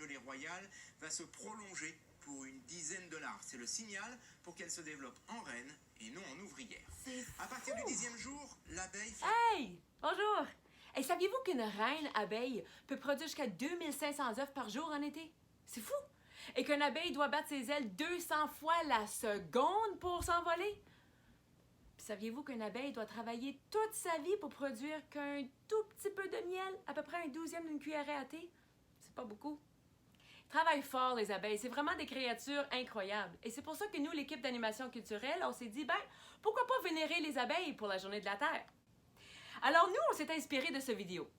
gelée royale va se prolonger pour une dizaine de larves. C'est le signal pour qu'elle se développe en reine et non en ouvrière. À partir du 10e jour, l'abeille fait... Hey! Bonjour! Hey, saviez-vous qu'une reine abeille peut produire jusqu'à 2500 œufs par jour en été? C'est fou! Et qu'une abeille doit battre ses ailes 200 fois la seconde pour s'envoler? Puis saviez-vous qu'une abeille doit travailler toute sa vie pour produire qu'un tout petit peu de miel, à peu près un 12e d'une cuillerée à thé? C'est pas beaucoup. Ils travaillent fort, les abeilles. C'est vraiment des créatures incroyables. Et c'est pour ça que nous, l'équipe d'animation culturelle, on s'est dit, pourquoi pas vénérer les abeilles pour la Journée de la Terre? Alors nous, on s'est inspiré de cette vidéo,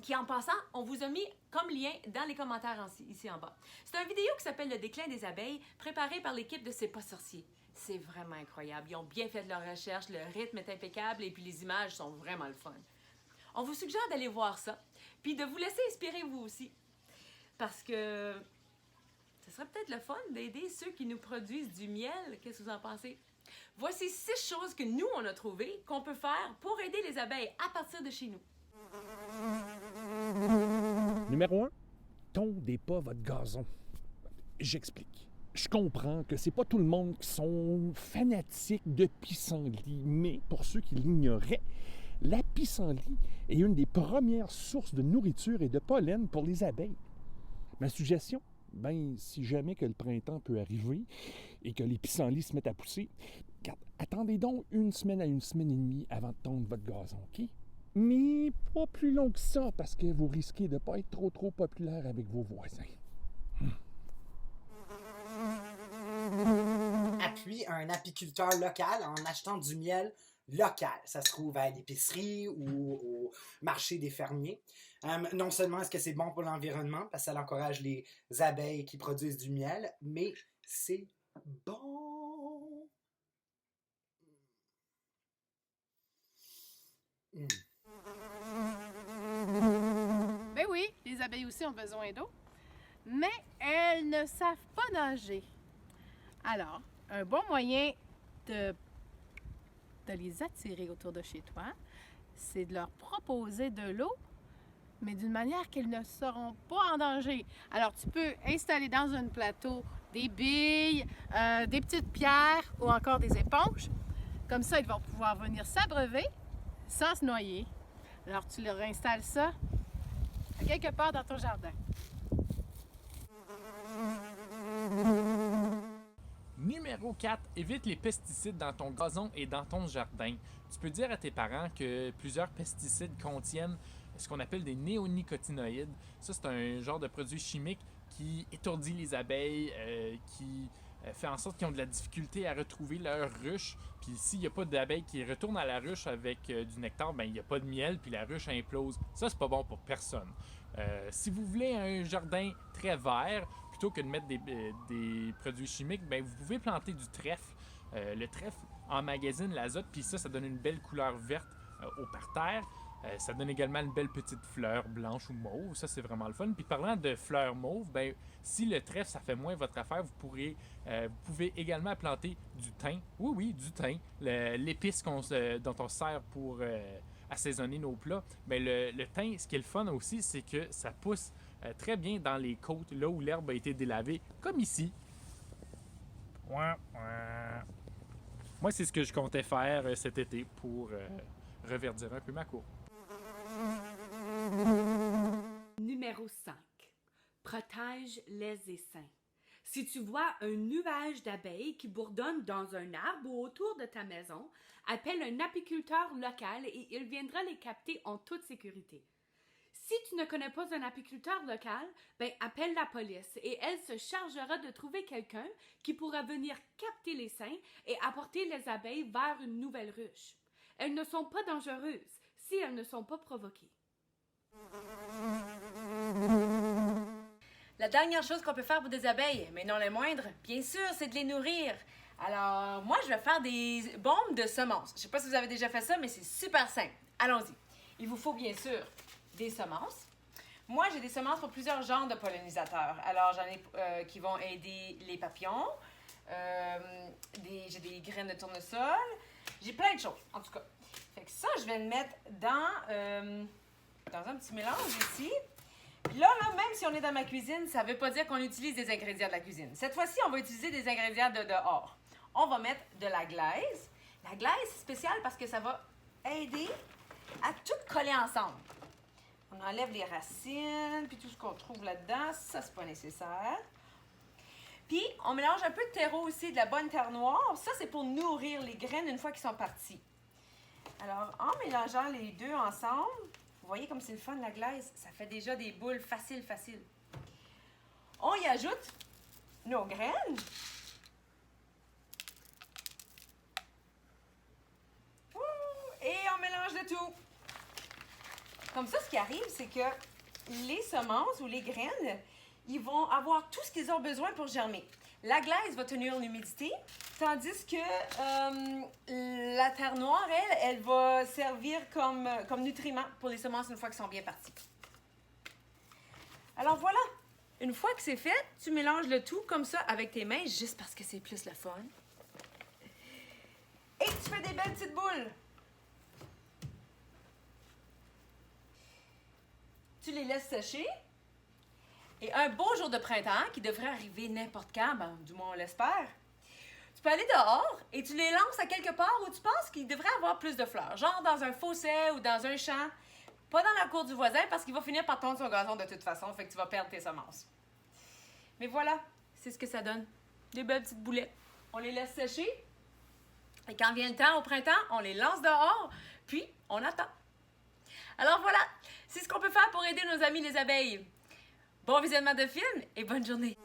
qui en passant, on vous a mis comme lien dans les commentaires ici en bas. C'est une vidéo qui s'appelle Le déclin des abeilles, préparée par l'équipe de C'est pas sorcier. C'est vraiment incroyable. Ils ont bien fait leur recherche, le rythme est impeccable et puis les images sont vraiment le fun. On vous suggère d'aller voir ça, puis de vous laisser inspirer vous aussi. Parce que ce serait peut-être le fun d'aider ceux qui nous produisent du miel. Qu'est-ce que vous en pensez? Voici 6 choses que nous, on a trouvées qu'on peut faire pour aider les abeilles à partir de chez nous. Numéro 1, tondez pas votre gazon. J'explique. Je comprends que c'est pas tout le monde qui sont fanatiques de pissenlit, mais pour ceux qui l'ignoraient, la pissenlit est une des premières sources de nourriture et de pollen pour les abeilles. Ma suggestion, si jamais que le printemps peut arriver et que les pissenlits se mettent à pousser, attendez donc 1 semaine à 1 semaine et demie avant de tondre votre gazon, OK? Mais pas plus long que ça, parce que vous risquez de ne pas être trop populaire avec vos voisins. Appuie un apiculteur local en achetant du miel local. Ça se trouve à l'épicerie ou au marché des fermiers. Non seulement est-ce que c'est bon pour l'environnement, parce que ça encourage les abeilles qui produisent du miel, mais c'est bon. Ben oui, les abeilles aussi ont besoin d'eau, mais elles ne savent pas nager. Alors, un bon moyen de les attirer autour de chez toi, c'est de leur proposer de l'eau, mais d'une manière qu'elles ne seront pas en danger. Alors, tu peux installer dans un plateau des billes, des petites pierres ou encore des éponges. Comme ça, ils vont pouvoir venir s'abreuver sans se noyer. Alors, tu leur installes ça à quelque part dans ton jardin. Numéro 4, évite les pesticides dans ton gazon et dans ton jardin. Tu peux dire à tes parents que plusieurs pesticides contiennent ce qu'on appelle des néonicotinoïdes. Ça, c'est un genre de produit chimique qui étourdit les abeilles, qui fait en sorte qu'ils ont de la difficulté à retrouver leur ruche. Puis s'il n'y a pas d'abeilles qui retournent à la ruche avec du nectar, il n'y a pas de miel, puis la ruche implose. Ça, c'est pas bon pour personne. Si vous voulez un jardin très vert, plutôt que de mettre des produits chimiques, vous pouvez planter du trèfle. Le trèfle emmagasine l'azote, puis ça donne une belle couleur verte au parterre. Ça donne également une belle petite fleur blanche ou mauve. Ça, c'est vraiment le fun. Puis parlant de fleurs mauves, si le trèfle, ça fait moins votre affaire, vous pouvez également planter du thym. Oui, du thym. L'épice dont on sert pour assaisonner nos plats. Le thym, ce qui est le fun aussi, c'est que ça pousse très bien dans les côtes, là où l'herbe a été délavée, comme ici. Moi, c'est ce que je comptais faire cet été pour reverdir un peu ma cour. Numéro 5. Protège les essaims. Si tu vois un nuage d'abeilles qui bourdonne dans un arbre ou autour de ta maison, appelle un apiculteur local et il viendra les capter en toute sécurité. Si tu ne connais pas un apiculteur local, appelle la police et elle se chargera de trouver quelqu'un qui pourra venir capter les seins et apporter les abeilles vers une nouvelle ruche. Elles ne sont pas dangereuses si elles ne sont pas provoquées. La dernière chose qu'on peut faire pour des abeilles, mais non les moindres, bien sûr, c'est de les nourrir. Alors, moi, je vais faire des bombes de semences. Je ne sais pas si vous avez déjà fait ça, mais c'est super simple. Allons-y. Il vous faut bien sûr des semences. Moi, j'ai des semences pour plusieurs genres de pollinisateurs. Alors, j'en ai qui vont aider les papillons. J'ai des graines de tournesol. J'ai plein de choses, en tout cas. Fait que ça, je vais le mettre dans un petit mélange ici. Même si on est dans ma cuisine, ça veut pas dire qu'on utilise des ingrédients de la cuisine. Cette fois-ci, on va utiliser des ingrédients de dehors. On va mettre de la glaise. La glaise, c'est spécial parce que ça va aider à tout coller ensemble. On enlève les racines, puis tout ce qu'on trouve là-dedans, ça, c'est pas nécessaire. Puis, on mélange un peu de terreau aussi, de la bonne terre noire. Ça, c'est pour nourrir les graines une fois qu'ils sont partis. Alors, en mélangeant les deux ensemble, vous voyez comme c'est le fun, la glaise. Ça fait déjà des boules faciles. On y ajoute nos graines. Et on mélange le tout. Comme ça, ce qui arrive, c'est que les semences ou les graines, ils vont avoir tout ce qu'ils ont besoin pour germer. La glaise va tenir l'humidité, tandis que la terre noire, elle va servir comme nutriment pour les semences une fois qu'elles sont bien parties. Alors voilà, une fois que c'est fait, tu mélanges le tout comme ça avec tes mains, juste parce que c'est plus le fun. Et tu fais des belles petites boules. Tu les laisses sécher. Et un beau jour de printemps, qui devrait arriver n'importe quand, du moins on l'espère, tu peux aller dehors et tu les lances à quelque part où tu penses qu'il devrait avoir plus de fleurs. Genre dans un fossé ou dans un champ. Pas dans la cour du voisin parce qu'il va finir par tondre son gazon de toute façon, fait que tu vas perdre tes semences. Mais voilà, c'est ce que ça donne. Des belles petites boulettes. On les laisse sécher. Et quand vient le temps au printemps, on les lance dehors, puis on attend. Alors voilà, c'est ce qu'on peut faire pour aider nos amis les abeilles. Bon visionnement de film et bonne journée!